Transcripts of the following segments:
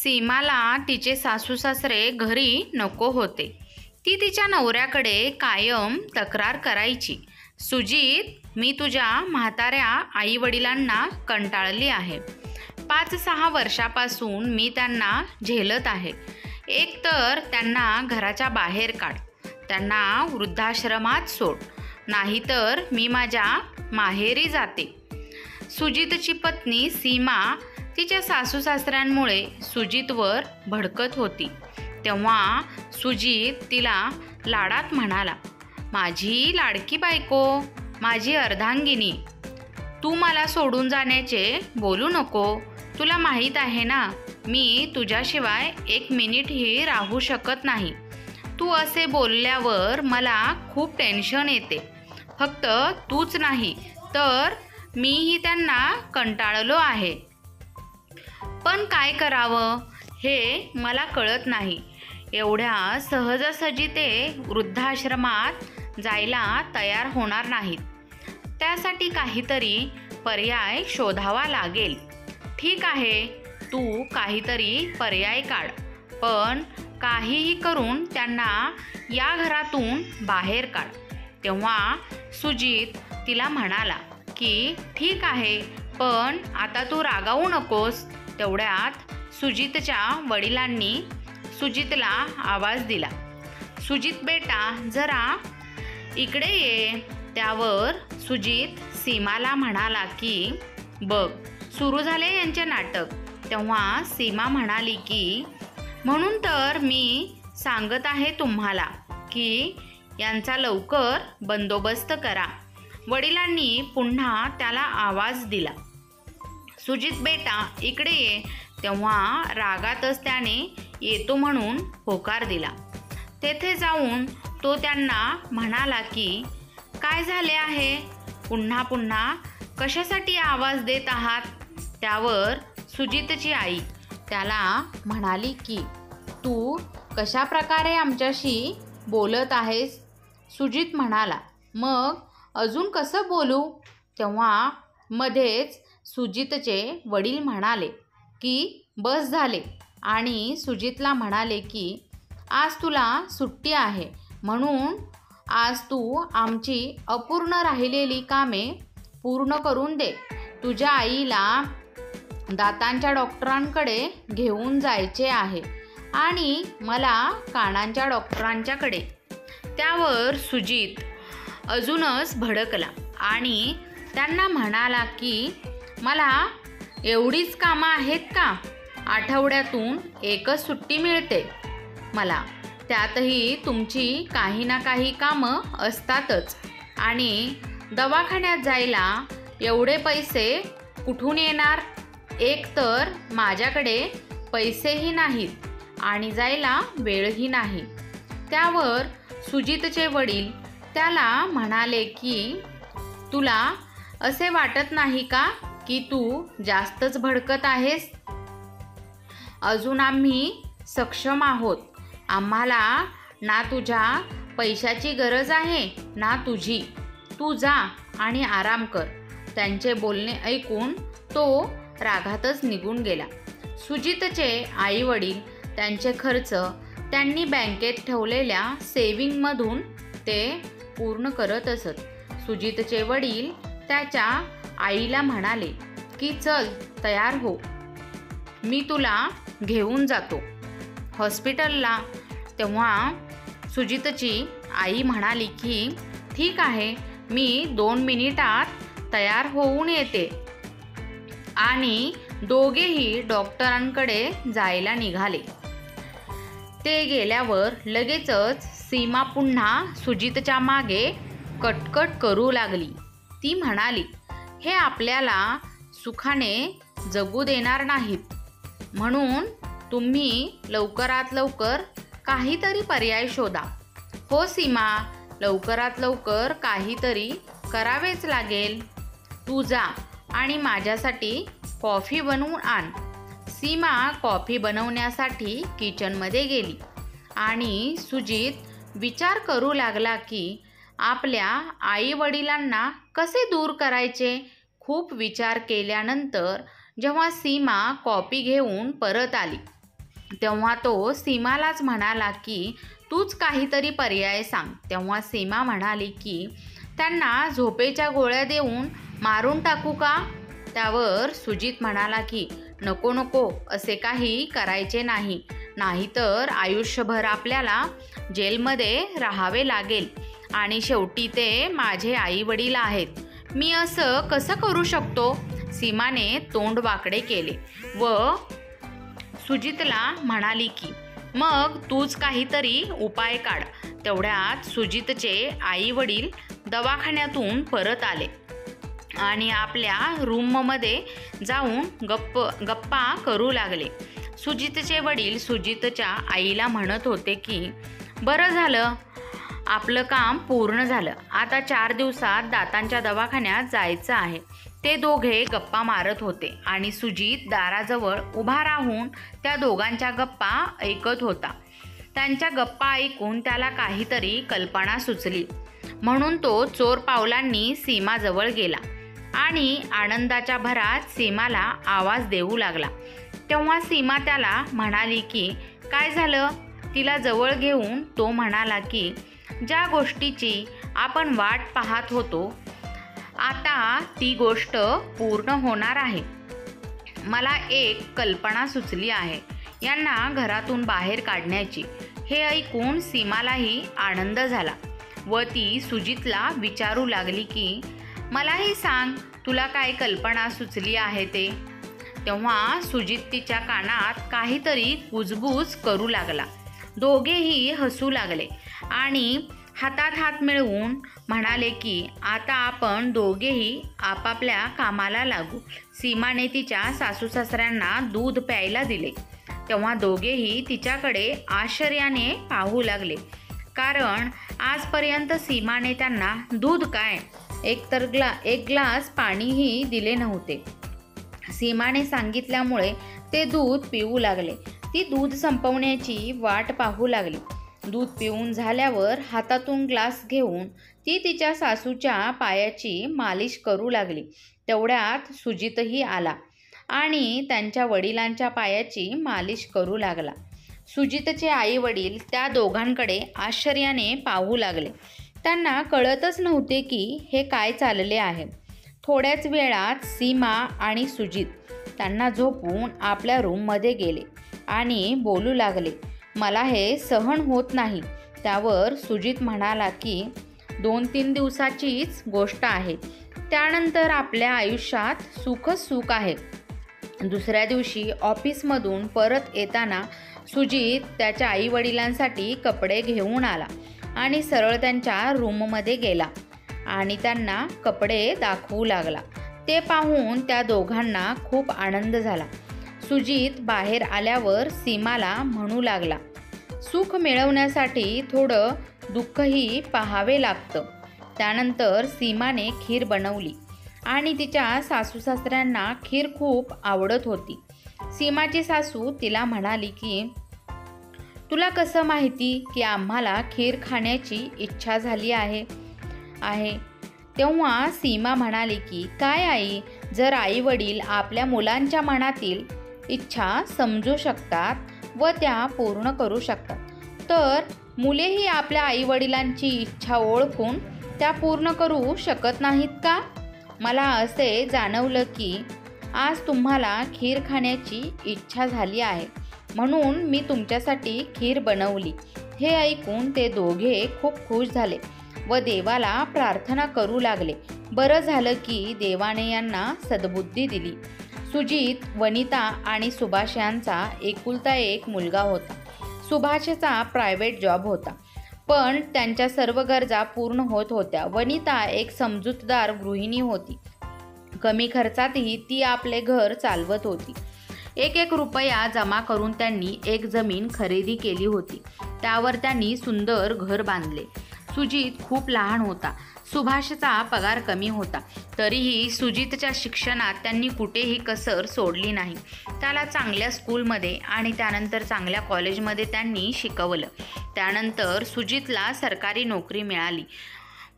सीमाला तिचे सासू सासरे घरी नको होते. ती तिच्या नवऱ्याकडे कायम तक्रार करायची, सुजित, मी तुझ्या म्हाताऱ्या आईवडिलांना कंटाळली आहे. 5-6 वर्षापासून मी त्यांना झेलत आहे. एकतर त्यांना घराच्या बाहेर काढ, त्यांना वृद्धाश्रमात सोड, नाहीतर मी माझ्या माहेरी जाते. सुजितची पत्नी सीमा तिच्या सासू सासऱ्यांमुळे सुजितवर भडकत होती. तेव्हा सुजित तिला लाडात म्हणाला, माझी लाडकी बायको, माझी अर्धांगिनी, तू मला सोडून जाण्याचे बोलू नको. तुला माहीत आहे ना, मी तुझ्याशिवाय 1 मिनिटही राहू शकत नाही. तू असे बोलल्यावर मला खूप टेन्शन येते. फक्त तूच नाही तर मीही त्यांना कंटाळलो आहे. पण काय करावं हे मला कळत नाही. एवढ्या सहजासहजी ते वृद्धाश्रमात जायला तयार होणार नाहीत. त्यासाठी काहीतरी पर्याय शोधावा लागेल. ठीक आहे, तू काहीतरी पर्याय काढ, पण काहीही करून त्यांना या घरातून बाहेर काढ. तेव्हा सुजित तिला म्हणाला की ठीक आहे, पण आता तू रागावू नकोस. तेवढ्यात सुजितच्या वडिलांनी सुजितला आवाज दिला, सुजित बेटा, जरा इकडे ये. त्यावर सुजित सीमाला म्हणाला की बघ, सुरू झाले यांचे नाटक. तेव्हा सीमा म्हणाली की म्हणून तर मी सांगत आहे तुम्हाला की यांचा लवकर बंदोबस्त करा. वडिलांनी पुन्हा त्याला आवाज दिला, सुजित बेटा इकडे ये. तेव्हा रागातच त्याने येतो म्हणून होकार दिला. तेथे जाऊन तो त्यांना म्हणाला की काय झाले आहे, पुन्हा पुन्हा कशासाठी आवाज देत आहात. त्यावर सुजितची आई त्याला म्हणाली की तू कशा प्रकारे आमच्याशी बोलत आहेस. सुजित म्हणाला, मग अजून कसं बोलू. तेव्हा मध्येच सुजितचे वडील म्हणाले की बस झाले आणि सुजितला म्हणाले की आज तुला सुट्टी आहे, म्हणून आज तू आमची अपूर्ण राहिलेली कामे पूर्ण करून दे. तुझ्या आईला दातांच्या डॉक्टरांकडे घेऊन जायचे आहे आणि मला कानांच्या डॉक्टरांच्याकडे. त्यावर सुजित अजूनच भडकला आणि त्यांना म्हणाला की मला एवढीच कामं आहेत का. आठवड्यातून एकच सुट्टी मिळते मला, त्यातही तुमची काही ना काही कामं असतातच. आणि दवाखान्यात जायला एवढे पैसे कुठून येणार. एक तर माझ्याकडे पैसेही नाहीत आणि जायला वेळही नाही. त्यावर सुजितचे वडील त्याला म्हणाले की तुला असे वाटत नाही का की तू जास्तच भडकत आहेस. अजून आम्ही सक्षम आहोत. आम्हाला ना तुझ्या पैशाची गरज आहे ना तुझी. तू जा आणि आराम कर. त्यांचे बोलणे ऐकून तो रागातच निघून गेला. सुजितचे आई वडील त्यांचे खर्च त्यांनी बँकेत ठेवलेल्या सेविंगमधून ते पूर्ण करत असत. सुजितचे वडील त्याच्या आईला म्हणाले की चल तयार हो, मी तुला घेऊन जातो हॉस्पिटलला. तेव्हा सुजितची आई म्हणाली की ठीक आहे, मी 2 मिनिटात तयार होऊन येते. आणि दोघेही डॉक्टरांकडे जायला निघाले. ते गेल्यावर लगेचच सीमा पुन्हा सुजितच्या मागे कटकट करू लागली. ती म्हणाली, हे आपल्याला सुखाने जगू देणार नाहीत, म्हणून तुम्ही लवकरात लवकर काहीतरी पर्याय शोधा. हो सीमा, लवकरात लवकर काहीतरी करावेच लागेल. तू जा आणि माझ्यासाठी कॉफी बनवून आण. सीमा कॉफी बनवण्यासाठी किचनमध्ये गेली आणि सुजित विचार करू लागला की आपल्या आईवडिलांना कसे दूर करायचे. खूप विचार केल्यानंतर जेव्हा सीमा कॉफी घेऊन परत आली तेव्हा तो सीमालाच म्हणाला की तूच काहीतरी पर्याय सांग. तेव्हा सीमा म्हणाली की त्यांना झोपेच्या गोळ्या देऊन मारून टाकू का? त्यावर सुजित म्हणाला की नको नको, असे काही करायचे नाही, नाहीतर आयुष्यभर आपल्याला जेलमध्ये राहावे लागेल आणि शेवटी ते माझे आई वडील आहेत. मी असं कसं करू शकतो? सीमाने तोंड वाकडे केले व सुजितला म्हणाली की मग तूच काहीतरी उपाय काढ. तेवढ्यात सुजितचे आई वडील दवाखान्यातून परत आले आणि आपल्या रूममध्ये जाऊन गप्पा करू लागले. सुजितचे वडील सुजितच्या आईला म्हणत होते की बरं झालं, आपलं काम पूर्ण झालं, आता 4 दिवसात दातांच्या दवाखान्यात जायचं आहे. ते दोघे गप्पा मारत होते आणि सुजित दाराजवळ उभा राहून त्या दोघांच्या गप्पा ऐकत होता. त्यांच्या गप्पा ऐकून त्याला काहीतरी कल्पना सुचली, म्हणून तो चोर पावलांनी सीमाजवळ गेला आणि आनंदाच्या भरात सीमाला आवाज देऊ लागला. तेव्हा सीमा त्याला म्हणाली की काय झालं? तिला जवळ घेऊन तो म्हणाला की ज्या गोष्टीची आपण वाट पाहत होतो, आता ती गोष्ट पूर्ण होणार आहे. मला एक कल्पना सुचली आहे, यांना घरातून बाहेर काढण्याची. हे ऐकून सीमालाही आनंद झाला व ती सुजितला विचारू लागली की मलाही सांग, तुला काय कल्पना सुचली आहे ते? तेव्हा सुजित तिच्या कानात काहीतरी कुजबूज करू लागला. दोघेही हसू लागले आणि हातात हात मिळवून म्हणाले की आता आपण दोघेही आपापल्या कामाला लागू. सीमाने तिच्या सासू सासऱ्यांना दूध प्यायला दिले. तेव्हा दोघेही तिच्याकडे आश्चर्याने पाहू लागले, कारण आजपर्यंत सीमाने त्यांना दूध काय, एक ग्लास पाणीही दिले नव्हते. सीमाने सांगितल्यामुळे ते दूध पिऊ लागले. ती दूध संपवण्याची वाट पाहू लागली. दूध पिऊन झाल्यावर हातातून ग्लास घेऊन ती तिच्या सासूच्या पायाची मालिश करू लागली. तेवढ्यात सुजितही आला आणि त्यांच्या वडिलांच्या पायाची मालिश करू लागला. सुजितचे आई वडील त्या दोघांकडे आश्चर्याने पाहू लागले. त्यांना कळतच नव्हते की हे काय चालले आहे. थोड्याच वेळात सीमा आणि सुजित त्यांना झोपून आपल्या रूममध्ये गेले आणि बोलू लागले, मला हे सहन होत नाही. त्यावर सुजित म्हणाला की 2-3 दिवसाचीच गोष्ट आहे, त्यानंतर आपल्या आयुष्यात सुखच सुख आहे. दुसऱ्या दिवशी ऑफिसमधून परत येताना सुजित त्याच्या आईवडिलांसाठी कपडे घेऊन आला आणि सरळ त्यांच्या रूममध्ये गेला आणि त्यांना कपडे दाखवू लागला. ते पाहून त्या दोघांना खूप आनंद झाला. सुजित बाहेर आल्यावर सीमाला म्हणू लागला, सुख मिळवण्यासाठी थोडं दुःखही पाहावे लागतं. त्यानंतर सीमाने खीर बनवली आणि तिच्या सासूसासऱ्यांना खीर खूप आवडत होती. सीमाची सासू तिला म्हणाली की तुला कसं माहिती की आम्हाला खीर खाण्याची इच्छा झाली आहे? तेव्हा सीमा म्हणाली की काय आई, जर आई वडील आपल्या मुलांच्या मनातील इच्छा समजू शकतात व त्या पूर्ण करू शकतात, तर मुलेही आपल्या आई वडिलांची इच्छा ओळखून त्या पूर्ण करू शकत नाहीत का? मला असे जाणवलं की आज तुम्हाला खीर खाण्याची इच्छा झाली आहे, म्हणून मी तुमच्यासाठी खीर बनवली. हे ऐकून ते दोघे खूप खुश झाले व देवाला प्रार्थना करू लागले. बरं झालं की देवाने यांना सद्बुद्धी दिली. सुजित, वनिता आणि सुभाष यांचा एकुलता एक मुलगा होता. सुभाषचा प्रायव्हेट जॉब होता, पण त्यांच्या सर्व गरजा पूर्ण होत होत्या. वनिता एक समजूतदार गृहिणी होती. कमी खर्चातही ती आपले घर चालवत होती. 1-1 रुपया जमा करून त्यांनी एक जमीन खरेदी केली होती. त्यावर त्यांनी सुंदर घर बांधले. सुजित खूप लहान होता. सुभाषचा पगार कमी होता, तरीही सुजितच्या शिक्षणात त्यांनी कुठेही कसर सोडली नाही. त्याला चांगल्या स्कूलमध्ये आणि त्यानंतर चांगल्या कॉलेजमध्ये त्यांनी शिकवलं. त्यानंतर सुजितला सरकारी नोकरी मिळाली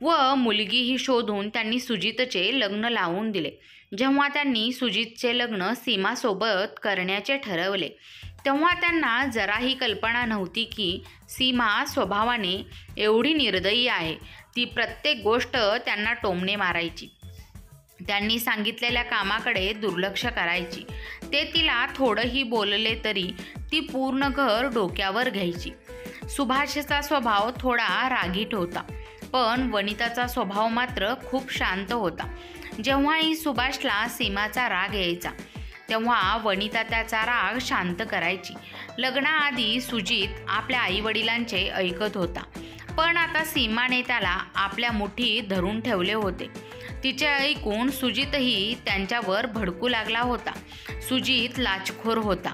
व मुलगीही शोधून त्यांनी सुजितचे लग्न लावून दिले. जेव्हा त्यांनी सुजितचे लग्न सीमासोबत करण्याचे ठरवले, तेव्हा त्यांना जराही कल्पना नव्हती की सीमा स्वभावाने एवढी निर्दयी आहे. ती प्रत्येक गोष्ट त्यांना टोमणे मारायची. त्यांनी सांगितलेल्या कामाकडे दुर्लक्ष करायची. ते तिला थोडंही बोलले तरी ती पूर्ण घर डोक्यावर घ्यायची. सुभाषचा स्वभाव थोडा रागीट होता, पण वनिताचा स्वभाव मात्र खूप शांत होता. जेव्हाही सुभाषला सीमाचा राग यायचा तेव्हा वनिता त्याचा राग शांत करायची. लग्नाआधी सुजित आपल्या आईवडिलांचे ऐकत होता, पण आता सीमाने त्याला आपल्या मुठीत धरून ठेवले होते. तिचे ऐकून सुजितही त्यांच्यावर भडकू लागला होता. सुजित लाचखोर होता.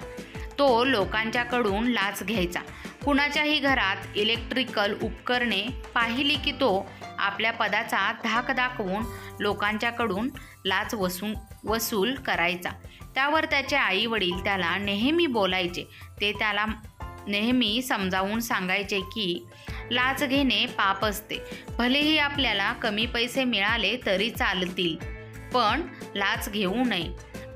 तो लोकांच्याकडून लाच घ्यायचा. कुणाच्याही घरात इलेक्ट्रिकल उपकरणे पाहिली की तो आपल्या पदाचा धाक दाखवून लोकांच्याकडून लाच वसूल करायचा. त्यावर त्याचे आई वडील त्याला नेहमी बोलायचे. ते त्याला नेहमी समजावून सांगायचे की लाच घेणे पाप असते. भलेही आपल्याला कमी पैसे मिळाले तरी चालतील, पण लाच घेऊ नये.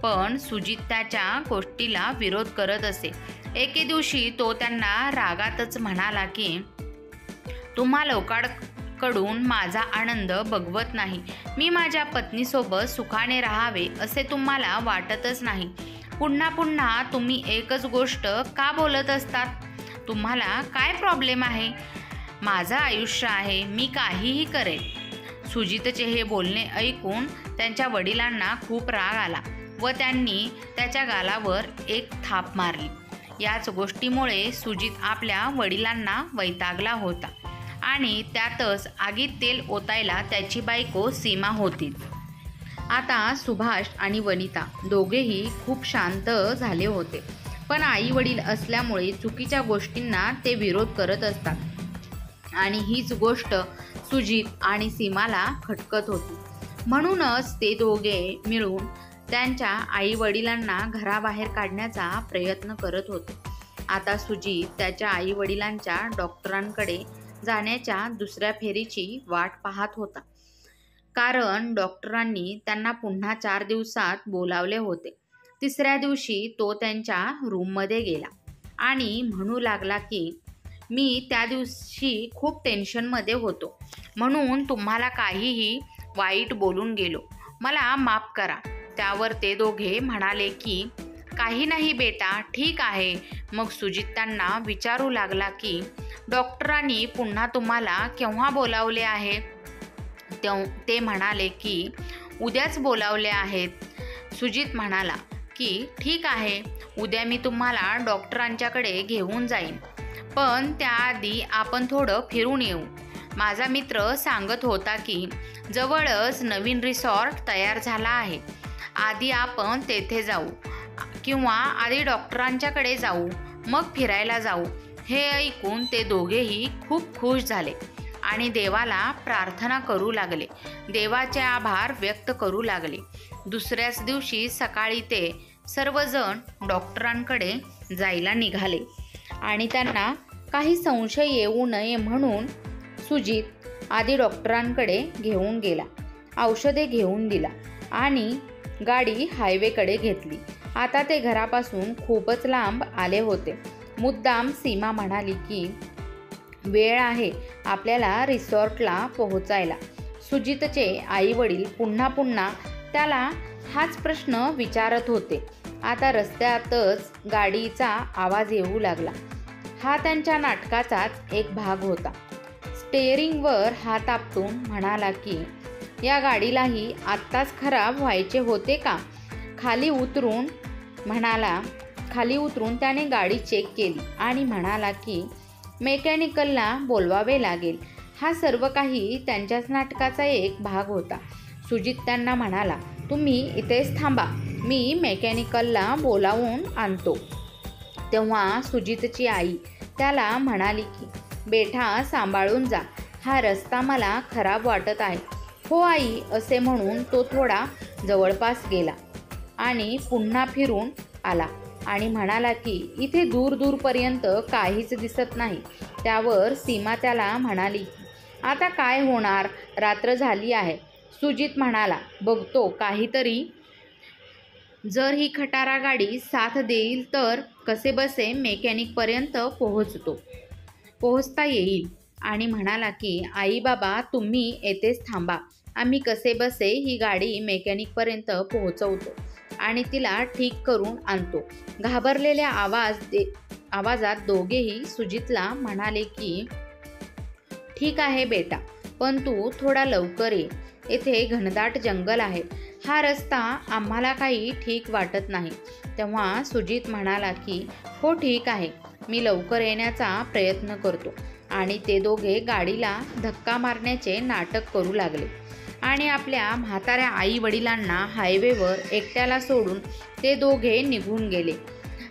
पण सुजित त्याच्या गोष्टीला विरोध करत असे. एके दिवशी तो त्यांना रागातच म्हणाला की तुम्हा लोकांकडून माझा आनंद बघवत नाही. मी माझ्या पत्नीसोबत सुखाने राहावे असे तुम्हाला वाटतच नाही. पुन्हा पुन्हा तुम्ही एकच गोष्ट का बोलत असतात? तुम्हाला काय प्रॉब्लेम आहे? माझं आयुष्य आहे, मी काहीही करेन. सुजितचे हे बोलणे ऐकून त्यांच्या वडिलांना खूप राग आला व त्यांनी त्याच्या गालावर एक थाप मारली. याच गोष्टीमुळे सुजित आपल्या वडिलांना वैतागला होता आणि त्यातच आगीत तेल ओतायला त्याची बायको सीमा होतीच. आता सुभाष आणि वनिता दोघेही खूप शांत झाले होते, पण आई वडील असल्यामुळे चुकीच्या गोष्टींना ते विरोध करत असतात आणि हीच गोष्ट सुजित आणि सीमाला खटकत होती. म्हणूनच ते दोघे मिळून त्यांच्या आई वडिलांना घराबाहेर काढण्याचा प्रयत्न करत होते. आता सुजित त्याच्या आई वडिलांच्या डॉक्टरांकडे जाण्याच्या दुसऱ्या फेरीची वाट पाहत होता, कारण डॉक्टरांनी त्यांना पुन्हा 4 दिवसात बोलावले होते. तिसऱ्या दिवशी तो त्यांच्या रूममध्ये गेला आणि म्हणू लागला की मी त्या दिवशी खूप टेन्शनमध्ये होतो, म्हणून तुम्हाला काहीही वाईट बोलून गेलो, मला माफ करा. त्यावर ते दोघे म्हणाले की काही नाही बेटा, ठीक आहे. मग सुजित त्यांना विचारू लागला की डॉक्टरांनी पुन्हा तुम्हाला केव्हा बोलावले आहे? ते म्हणाले की उद्याच बोलावले आहेत. सुजित म्हणाला की ठीक आहे, उद्या मी तुम्हाला डॉक्टरांच्याकडे घेऊन जाईन, पण त्याआधी आपण थोडं फिरून येऊ. माझा मित्र सांगत होता की जवळच नवीन रिसॉर्ट तयार झाला आहे. आधी आपण तेथे जाऊ किंवा आधी डॉक्टरांच्याकडे जाऊ, मग फिरायला जाऊ. हे ऐकून ते दोघेही खूप खुश झाले आणि देवाला प्रार्थना करू लागले. देवाचे आभार व्यक्त करू लागले. दुसऱ्याच दिवशी सकाळी ते सर्वजण डॉक्टरांकडे जायला निघाले आणि त्यांना काही संशय येऊ नये म्हणून सुजित आधी डॉक्टरांकडे घेऊन गेला, औषधे घेऊन दिला आणि गाडी हायवेकडे घेतली. आता ते घरापासून खूपच लांब आले होते. मुद्दाम सीमा म्हणाली की वेळ आहे आपल्याला रिसॉर्टला पोहोचायला. सुजितचे आई वडील पुन्हा पुन्हा त्याला हाच प्रश्न विचारत होते. आता रस्त्यातच गाडीचा आवाज येऊ लागला. हा त्यांच्या नाटकाचाच एक भाग होता. स्टेअरिंगवर हात आपटून म्हणाला की या गाडीलाही आत्ताच खराब व्हायचे होते का? खाली उतरून त्याने गाडी चेक केली आणि म्हणाला की मेकॅनिकलला बोलवावे लागेल. हा सर्व काही त्यांच्याच नाटकाचा एक भाग होता. सुजित त्यांना म्हणाला, तुम्ही इथेच थांबा, मी मेकॅनिकलला बोलावून आणतो. तेव्हा सुजितची आई त्याला म्हणाली की बेटा सांभाळून जा, हा रस्ता मला खराब वाटत आहे. हो आई, असे म्हणून तो थोडा जवळपास गेला आणि पुन्हा फिरून आला आणि म्हणाला की इथे दूरपर्यंत काहीच दिसत नाही. त्यावर सीमा त्याला म्हणाली की आता काय होणार, रात्र झाली आहे. सुजित म्हणाला, बघतो काहीतरी जर ही खटारा गाडी साथ देईल तर कसेबसे मेकॅनिकपर्यंत पोहोचता येईल. आणि म्हणाला की आई बाबा तुम्ही येथेच थांबा, आम्ही कसेबसे ही गाडी मेकॅनिकपर्यंत पोहोचवतो आणि तिला ठीक करून आणतो. घाबरलेल्या आवाजात दोघेही सुजितला म्हणाले की ठीक आहे बेटा, पण तू थोडा लवकर ये, येथे घनदाट जंगल आहे, हा रस्ता आम्हाला काही ठीक वाटत नाही. तेव्हा सुजित म्हणाला की हो ठीक आहे, मी लवकर येण्याचा प्रयत्न करतो. आणि ते दोघे गाडीला धक्का मारण्याचे नाटक करू लागले आणि आपल्या म्हाताऱ्या आई वडिलांना हायवेवर एकट्याला सोडून ते दोघे निघून गेले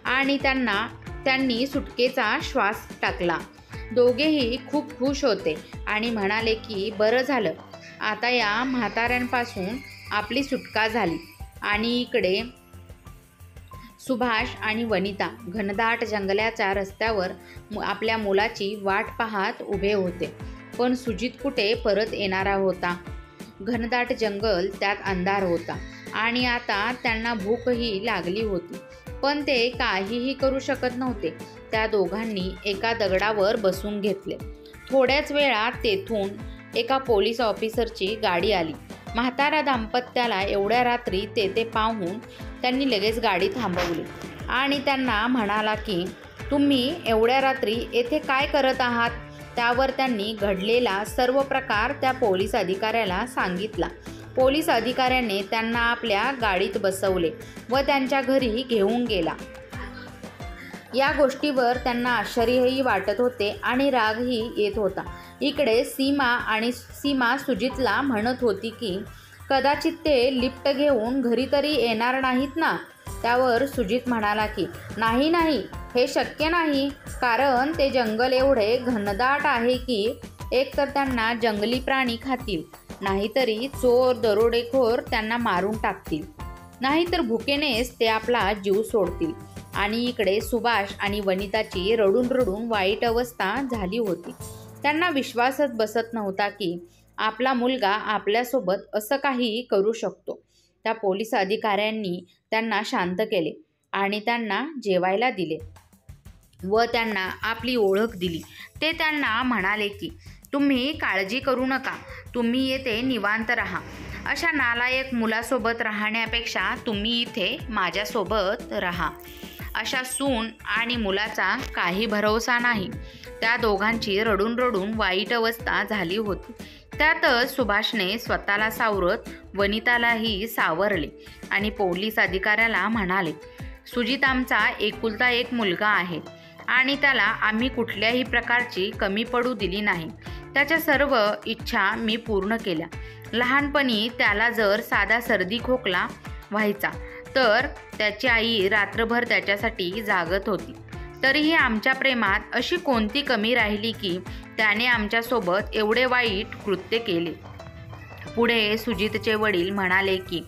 आणि त्यांनी सुटकेचा श्वास टाकला. दोघेही खूप खुश होते आणि म्हणाले की बरं झालं, आता या म्हाताऱ्यांपासून आपली सुटका झाली. आणि इकडे सुभाष आणि वनिता घनदाट जंगलाच्या रस्त्यावर आपल्या मुलाची वाट पाहत उभे होते. पण सुजित कुठे परत येणारा होता? घनदाट जंगल, त्यात अंधार होता आणि आता त्यांना भूकही लागली होती, पण ते काहीही करू शकत नव्हते. त्या दोघांनी एका दगडावर बसून घेतले. थोड्याच वेळात तेथून एका पोलीस ऑफिसरची गाडी आली. म्हातारा दाम्पत्याला एवढ्या रात्री तेथे पाहून त्यांनी लगेच गाडी थांबवली आणि त्यांना म्हणाला की तुम्ही एवढ्या रात्री येथे काय करत आहात? त्यावर त्यांनी घडलेला सर्व प्रकार त्या पोलीस अधिकाऱ्याला सांगितला. पोलीस अधिकाऱ्याने त्यांना आपल्या गाडीत बसवले व त्यांच्या घरी घेऊन गेला. या गोष्टीवर त्यांना आश्चर्यही वाटत होते आणि रागही येत होता. इकडे सीमा सुजितला म्हणत होती की कदाचित ते लिफ्ट घेऊन घरी तरी येणार नाहीत ना? त्यावर सुजित म्हणाला की नाही, हे शक्य नाही, कारण ते जंगल एवढे घनदाट आहे की एकतर त्यांना जंगली प्राणी खातील, नाहीतरी चोर दरोडेखोर त्यांना मारून टाकतील, नाहीतर भुकेनेच ते आपला जीव सोडतील. आणि इकडे सुभाष आणि वनिताची रडून रडून वाईट अवस्था झाली होती. त्यांना विश्वासच बसत नव्हता की आपला मुलगा आपल्यासोबत असं काही करू शकतो. त्या पोलीस अधिकाऱ्यांनी त्यांना शांत केले आणि त्यांना जेवायला दिले व त्यांना आपली ओळख दिली. ते त्यांना म्हणाले की तुम्ही काळजी करू नका, तुम्ही येथे निवांत राहा. अशा नालायक मुलासोबत राहण्यापेक्षा तुम्ही इथे माझ्यासोबत राहा. अशा सून आणि मुलाचा काही भरोसा नाही. त्या दोघांची रडून रडून वाईट अवस्था झाली होती. त्यातच सुभाषने स्वतःला सावरत वनितालाही सावरले आणि पोलीस अधिकाऱ्याला म्हणाले, सुजित आमचा एकुलता एक मुलगा आहे आणि त्याला आम्ही कुठल्याही प्रकारची कमी पडू दिली नाही. त्याच्या सर्व इच्छा मी पूर्ण केल्या. लहानपणी त्याला जर साधा सर्दी खोकला व्हायचा तर त्याची आई रात्रभर त्याच्यासाठी जागत होती. तरीही आमच्या प्रेमात अशी कोणती कमी राहिली की त्याने आमच्यासोबत एवढे वाईट कृत्य केले. पुढे सुजितचे वडील म्हणाले की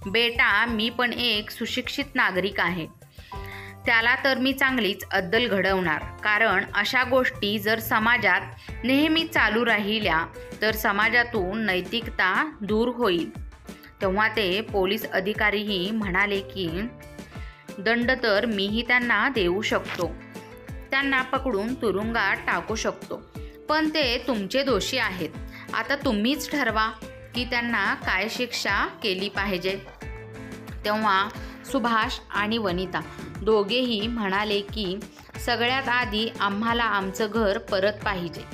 बेटा, मी पण एक सुशिक्षित नागरिक आहे, त्याला तर मी चांगलीच अद्दल घडवणार, कारण अशा गोष्टी जर समाजात नेहमी चालू राहिल्या तर समाजातून नैतिकता दूर होईल. तेव्हा ते पोलीस अधिकारीही म्हणाले की दंड तर मीही त्यांना देऊ शकतो, त्यांना पकडून तुरुंगात टाकू शकतो, पण ते तुमचे दोषी आहेत. आता तुम्हीच ठरवा की त्यांना काय शिक्षा केली पाहिजे. तेव्हा सुभाष आणि वनिता दोघेही म्हणाले की सगळ्यात आधी आम्हाला आमचं घर परत पाहिजे.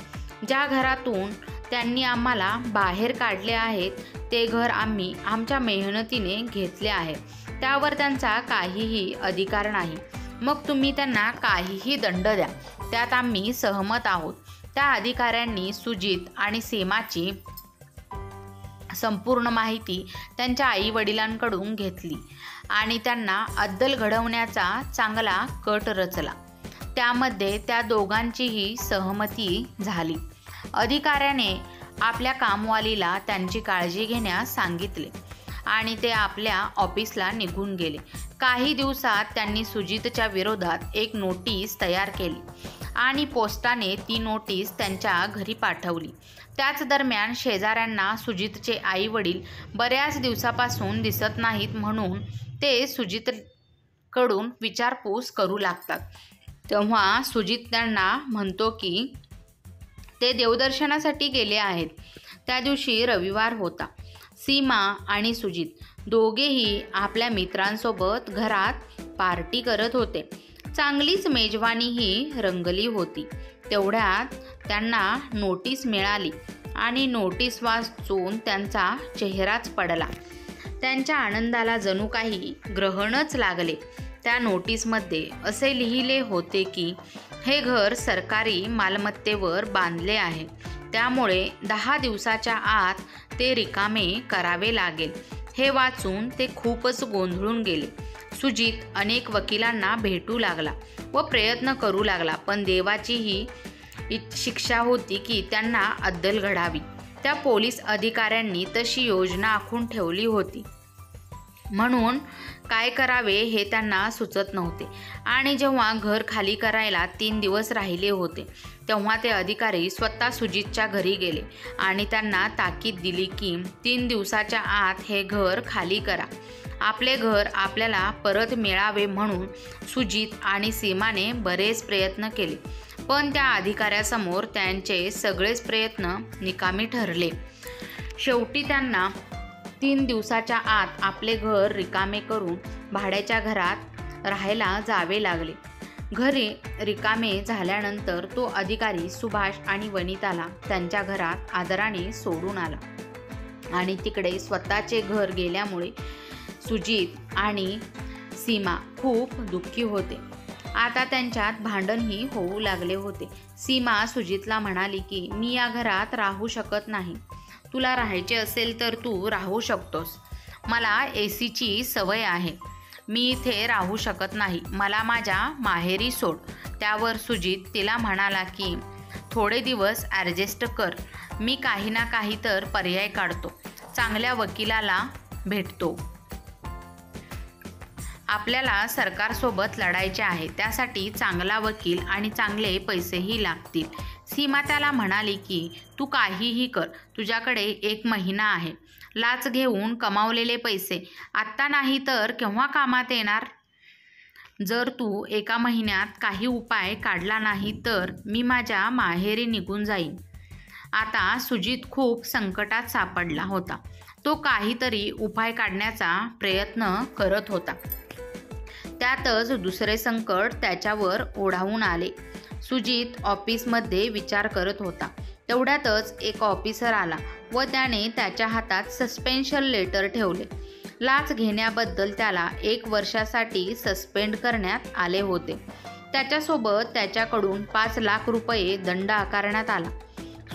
ज्या घरातून त्यांनी आम्हाला बाहेर काढले आहेत ते घर आम्ही आमच्या मेहनतीने घेतले आहे, त्यावर त्यांचा काहीही अधिकार नाही. मग तुम्ही त्यांना काहीही दंड द्या, त्यात आम्ही सहमत आहोत. त्या अधिकाऱ्यांनी सुजित आणि सीमाची संपूर्ण माहिती त्यांच्या आई वडिलांकडून घेतली आणि त्यांना अद्दल घडवण्याचा चांगला कट रचला. त्यामध्ये त्या दोघांचीही सहमती झाली. अधिकाऱ्याने आपल्या कामवालीला त्यांची काळजी घेण्यास सांगितले आणि ते आपल्या ऑफिसला निघून गेले. काही दिवसात त्यांनी सुजितच्या विरोधात एक नोटीस तयार केली आणि पोस्टाने ती नोटीस त्यांच्या घरी पाठवली. त्याच दरम्यान शेजाऱ्यांना सुजितचे आई वडील बऱ्याच दिवसापासून दिसत नाहीत म्हणून ते सुजितकडून विचारपूस करू लागतात. तेव्हा सुजित त्यांना म्हणतो की ते देवदर्शनासाठी गेले आहेत. त्या दिवशी रविवार होता. सीमा आणि सुजित दोघेही आपल्या मित्रांसोबत घरात पार्टी करत होते. चांगलीच मेजवानीही रंगली होती. तेवढ्यात त्यांना नोटीस मिळाली आणि नोटीस वाचून त्यांचा चेहराच पडला. त्यांच्या आनंदाला जणू काही ग्रहणच लागले. त्या नोटीसमध्ये असे लिहिले होते की हे घर सरकारी मालमत्तेवर बांधले आहे, त्यामुळे 10 दिवसाच्या आत ते रिकामे करावे लागेल. हे वाचून ते खूपच गोंधळून गेले. सुजित अनेक वकिलांना भेटू लागला व प्रयत्न करू लागला, पण देवाची ही शिक्षा होती की त्यांना अद्दल घडावी. त्या पोलीस अधिकाऱ्यांनी तशी योजना आखून ठेवली होती, म्हणून काय करावे हे त्यांना सुचत नव्हते. आणि जेव्हा घर खाली करायला 3 दिवस राहिले होते, तेव्हा ते अधिकारी स्वतः सुजितच्या घरी गेले आणि त्यांना ताकीद दिली की 3 दिवसाच्या आत हे घर खाली करा. आपले घर आपल्याला परत मिळावे म्हणून सुजित आणि सीमाने बरेच प्रयत्न केले, पण त्या अधिकाऱ्यासमोर त्यांचे सगळेच प्रयत्न निकामी ठरले. शेवटी त्यांना 3 दिवसाच्या आत आपले घर रिकामे करून भाड्याच्या घरात राहायला जावे लागले. घरे रिकामे झाल्यानंतर तो अधिकारी सुभाष आणि वनिताला त्यांच्या घरात आदराने सोडून आला आणि तिकडे स्वतःचे घर गेल्यामुळे सुजित आणि सीमा खूप दुःखी होते. आता त्यांच्यात भांडणही होऊ लागले होते. सीमा सुजितला म्हणाली की मी या घरात राहू शकत नाही. तुला राहायचे असेल तर तू राहू शकतोस. मला एसीची सवय आहे. मी इथे राहू शकत नाही. मला माझ्या माहेरी सोड. त्यावर सुजित तिला म्हणाला की थोडे दिवस ॲडजस्ट कर. मी काही ना काही तर पर्याय काढतो. चांगल्या वकिलाला भेटतो. आपल्याला सरकारसोबत लढायचे आहे. त्यासाठी चांगला वकील आणि चांगले पैसेही लागतील. सीमा त्याला म्हणाली की तू काहीही कर. तुझ्याकडे 1 महिना आहे. लाच घेऊन कमावलेले पैसे आत्ता नाही तर केव्हा कामात येणार? जर तू 1 महिन्यात काही उपाय काढला नाही तर मी माझ्या माहेरी निघून जाईन. आता सुजित खूप संकटात सापडला होता. तो काहीतरी उपाय काढण्याचा प्रयत्न करत होता. त्यातच दुसरे संकट त्याच्यावर ओढावून आले. सुजित ऑफिसमध्ये विचार करत होता. तेवढ्यातच एक ऑफिसर आला व त्याने त्याच्या हातात सस्पेन्शन लेटर ठेवले. लाच घेण्याबद्दल त्याला 1 वर्षासाठी सस्पेंड करण्यात आले होते. त्याच्यासोबत त्याच्याकडून 5 लाख रुपये दंड आकारण्यात आला.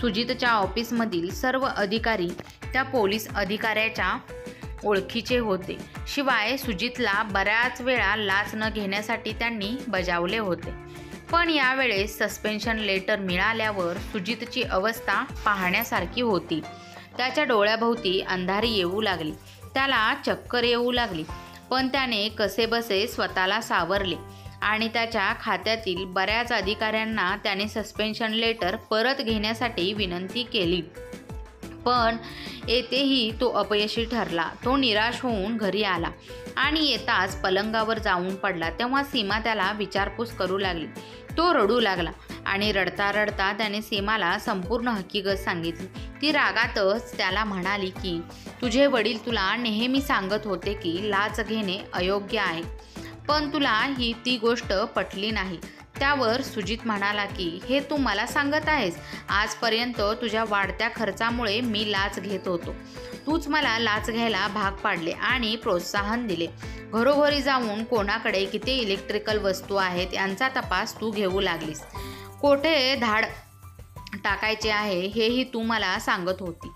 सुजितच्या ऑफिसमधील सर्व अधिकारी त्या पोलीस अधिकाऱ्याच्या ओळखीचे होते. शिवाय सुजितला बऱ्याच वेळा लाच न घेण्यासाठी त्यांनी बजावले होते. पण यावेळेस सस्पेन्शन लेटर मिळाल्यावर सुजितची अवस्था पाहण्यासारखी होती. त्याच्या डोळ्याभोवती अंधारी येऊ लागली. त्याला चक्कर येऊ लागली. पण त्याने कसेबसे स्वतःला सावरले आणि त्याच्या खात्यातील बऱ्याच अधिकाऱ्यांना त्याने सस्पेन्शन लेटर परत घेण्यासाठी विनंती केली. पण येथेही तो अपयशी ठरला. तो निराश होऊन घरी आला आणि येताच पलंगावर जाऊन पडला. तेव्हा सीमा त्याला विचारपूस करू लागली. तो रडू लागला आणि रडता रडता त्याने सीमाला संपूर्ण हकीकत सांगितली. ती रागातच त्याला म्हणाली की तुझे वडील तुला नेहमी सांगत होते की लाच घेणे अयोग्य आहे, पण तुला ती गोष्ट पटली नाही. त्यावर सुजित म्हणाला की हे तू मला सांगत आहेस? आजपर्यंत तुझ्या वाढत्या खर्चामुळे मी लाच घेत होतो. तूच मला लाच घ्यायला भाग पाडले आणि प्रोत्साहन दिले. घरोघरी जाऊन कोणाकडे किती इलेक्ट्रिकल वस्तू आहेत यांचा तपास तू घेऊ लागलीस. कोठे धाड टाकायचे आहे हेही तू मला सांगत होती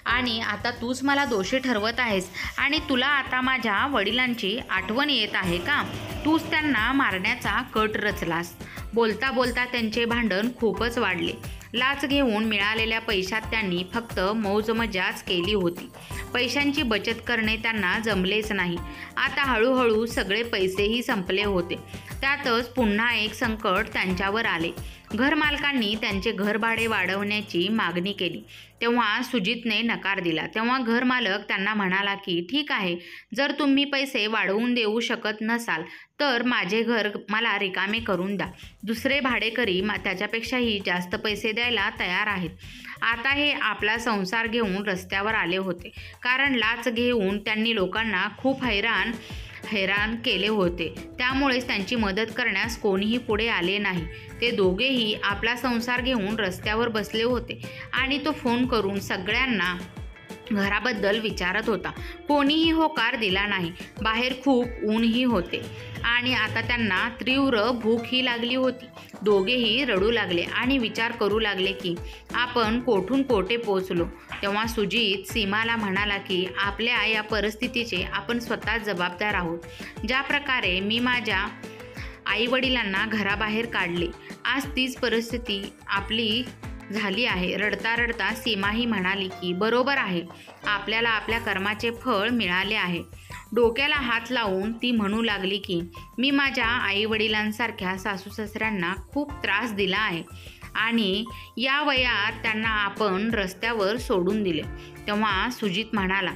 आणि आता तूच मला दोषी ठरवत आहेस. आणि तुला आता माझ्या वडिलांची आठवण येत आहे का? तूच त्यांना मारण्याचा कट रचलास. बोलता बोलता त्यांचे भांडण खूपच वाढले. लाच घेऊन मिळालेल्या पैशात त्यांनी फक्त मौजमजाच केली होती. पैशांची बचत करणे त्यांना जमलेच नाही. आता हळूहळू सगळे पैसेही संपले होते. त्यातच पुन्हा एक संकट त्यांच्यावर आले. घरमालकांनी त्यांचे घरभाडे वाढवण्याची मागणी केली. तेव्हा सुजितने नकार दिला. तेव्हा घरमालक त्यांना म्हणाला की ठीक आहे, जर तुम्ही पैसे वाढवून देऊ शकत नसाल तर माझे घर मला रिकामे करून द्या. दुसरे भाडेकरी त्याच्यापेक्षाही जास्त पैसे द्यायला तयार आहेत. आता हे आपला संसार घेऊन रस्त्यावर आले होते, कारण लाच घेऊन त्यांनी लोकांना खूप हैराण केले होते. त्यामुळेच त्यांची मदत करण्यास कोणीही पुढे आले नाही. ते दोघेही आपला संसार घेऊन रस्त्यावर बसले होते आणि तो फोन करून सगळ्यांना घराबद्दल विचारत होता. कोणीही होकार दिला नाही. बाहेर खूप ऊनही होते आणि आता त्यांना तीव्र भूकही लागली होती. दोघेही रडू लागले आणि विचार करू लागले की आपण कोठून कोठे पोचलो. तेव्हा सुजित सीमाला म्हणाला की आपल्या या परिस्थितीचे आपण स्वतः जबाबदार आहोत. ज्या प्रकारे मी माझ्या आईवडिलांना घराबाहेर काढले, आज तीच परिस्थिती आपली झाली आहे. रडता रडता सीमाही म्हणाली की बरोबर आहे, आपल्याला आपल्या कर्माचे फळ मिळाले आहे. डोक्याला हात लावून ती म्हणू लागली की मी माझ्या आईवडिलांसारख्या सासू सासऱ्यांना खूप त्रास दिला आहे आणि या वयात त्यांना आपण रस्त्यावर सोडून दिले. तेव्हा सुजित म्हणाला,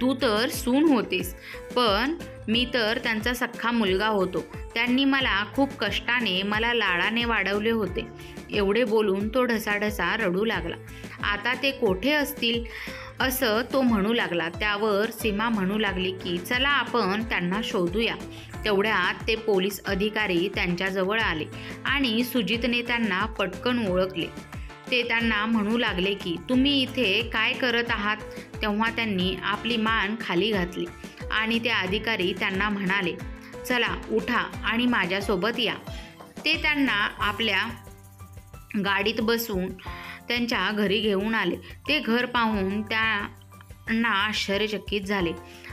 तू तर सून होतीस, पण मी तर त्यांचा सख्खा मुलगा होतो. त्यांनी मला खूप कष्टाने, मला लाडाने वाढवले होते. एवढे बोलून तो ढसाढसा रडू लागला. आता ते कोठे असतील असं तो म्हणू लागला. त्यावर सीमा म्हणू लागली की चला आपण त्यांना शोधूया. तेवढ्यात ते पोलीस अधिकारी त्यांच्याजवळ आले आणि सुजितने त्यांना पटकन ओळखले. ते त्यांना म्हणू लागले की तुम्ही इथे काय करत आहात. तेव्हा त्यांनी आपली मान खाली घातली आणि ते अधिकारी त्यांना म्हणाले, चला उठा आणि माझ्यासोबत या. ते त्यांना आपल्या गाडीत बसवून त्यांच्या घरी घेऊन आले. ते घर पाहून त्यांना आश्चर्यचकित झाले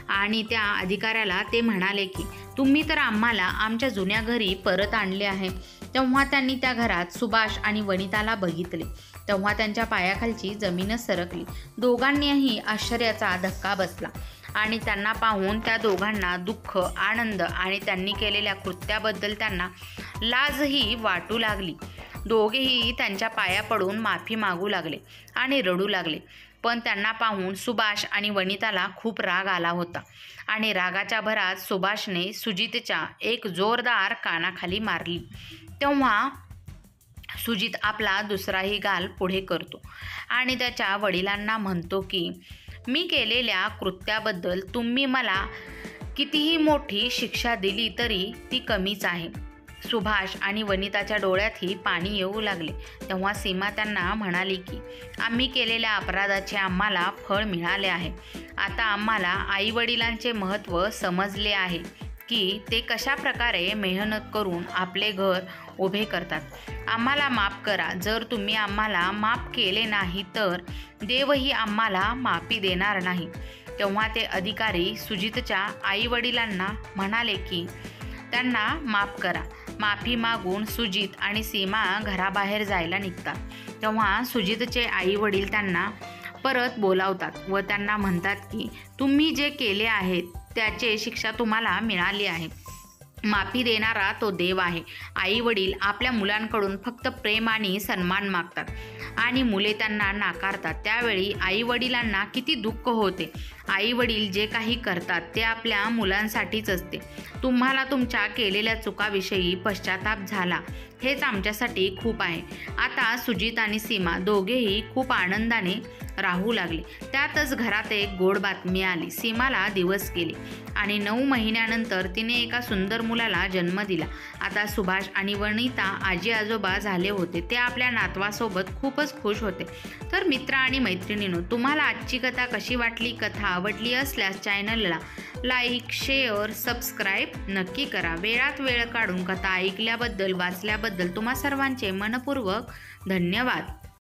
आणि त्या अधिकाऱ्याला ते म्हणाले की तुम्ही तर आम्हाला आमच्या जुन्या घरी परत आणले आहे. तेव्हा त्यांनी त्या घरात सुभाष आणि वनिताला बघितले. तेव्हा त्यांच्या पायाखालची जमीनच सरकली. दोघांनीही आश्चर्याचा धक्का बसला आणि त्यांना पाहून त्या दोघांना दुःख, आनंद आणि त्यांनी केलेल्या कृत्याबद्दल त्यांना लाजही वाटू लागली. दोघेही त्यांच्या पाया पडून माफी मागू लागले आणि रडू लागले. पण त्यांना पाहून सुभाष आणि वनिताला खूप राग आला होता आणि रागाच्या भरात सुभाषने सुजितच्या एक जोरदार कानाखाली मारली. तेव्हा सुजित आपला दुसराही गाल पुढे करतो आणि त्याच्या वडिलांना म्हणतो की मी केलेल्या कृत्याबद्दल तुम्ही मला कितीही मोठी शिक्षा दिली तरी ती कमीच आहे. सुभाष आणि वनिताच्या डोळ्यातही पाणी येऊ लागले. तेव्हा सीमा त्यांना म्हणाली की आम्ही केलेल्या अपराधाचे आम्हाला फळ मिळाले आहे. आता आम्हाला आईवडिलांचे महत्त्व समजले आहे की ते कशा प्रकारे मेहनत करून आपले घर उभे करतात. आम्हाला माफ करा. जर तुम्ही आम्हाला माफ केले नाही तर देवही आम्हाला माफी देणार नाही. तेव्हा ते अधिकारी सुजितच्या आईवडिलांना म्हणाले की त्यांना माफ करा. माफी मागून सुजित आणि सीमा घराबाहेर जायला निघतात. तेव्हा सुजितचे आईवडील त्यांना परत बोलावतात व त्यांना म्हणतात की तुम्ही जे केले आहे त्याची शिक्षा तुम्हाला मिळाली आहे. माफी देणारा तो देव आहे. आई वडील आपल्या मुलांकडून फक्त प्रेम आणि सन्मान मागतात आणि मुले त्यांना नाकारतात. त्यावेळी आई वडिलांना किती दुःख होते. आई वडील जे काही करतात ते आपल्या मुलांसाठीच असते. तुम्हाला तुमच्या केलेल्या चुकाविषयी पश्चाताप झाला हेच आमच्यासाठी खूप आहे. आता सुजित आणि सीमा दोघेही खूप आनंदाने राहू लागले. त्यातच घरात एक गोड बातमी आली. सीमाला दिवस गेले आणि 9 महिन्यानंतर तिने एका सुंदर मुलाला जन्म दिला. आता सुभाष आणि वनिता आजी आजोबा झाले होते. ते आपल्या नातवासोबत खूपच खुश होते. तर मित्र आणि मैत्रिणींनो, तुम्हाला आजची कथा कशी वाटली? कथा आवडली असल्यास चॅनलला लाईक, शेअर, सबस्क्राईब नक्की करा. वेळात वेळ काढून कथा ऐकल्याबद्दल, वाचल्याबद्दल तुम्हा सर्वांचे मनपूर्वक धन्यवाद.